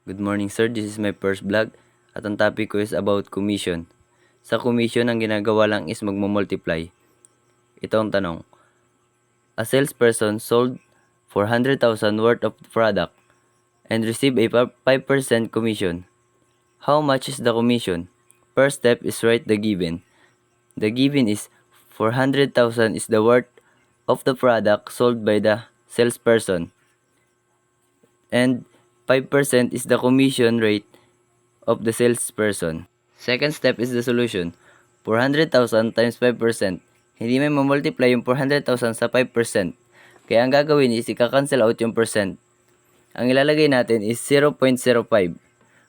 Good morning sir, this is my first vlog at ang topic ko is about commission. Sa commission, ang ginagawa lang is magmumultiply. Ito ang tanong. A salesperson sold 400,000 worth of product and received a 5% commission. How much is the commission? First step is write the given. The given is 400,000 is the worth of the product sold by the salesperson. And 5% is the commission rate of the salesperson. Second step is the solution. 400,000 times 5%. Hindi may mamultiply yung 400,000 sa 5%. Kaya ang gagawin is ika-cancel out yung percent. Ang ilalagay natin is 0.05.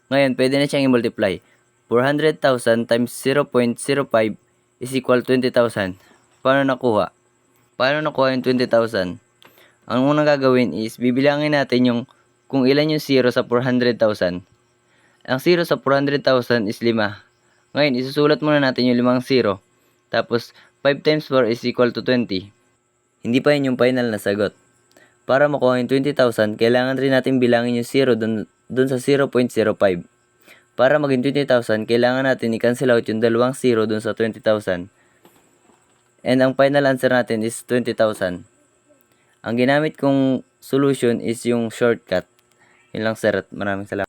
Ngayon, pwede na siyang i-multiply. 400,000 times 0.05 is equal 20,000. Paano nakuha? Paano nakuha yung 20,000? Ang unang gagawin is bibilangin natin yung kung ilan yung 0 sa 400,000. Ang 0 sa 400,000 is 5. Ngayon, isusulat muna natin yung 5 0. Tapos, 5 times 4 is equal to 20. Hindi pa yun yung final na sagot. Para makuha yung 20,000, kailangan rin natin bilangin yung 0 dun sa 0.05. Para maging 20,000, kailangan natin i-cancel out yung dalawang 0 dun sa 20,000. And ang final answer natin is 20,000. Ang ginamit kong solution is yung shortcut. Yun lang sir, at maraming salamat.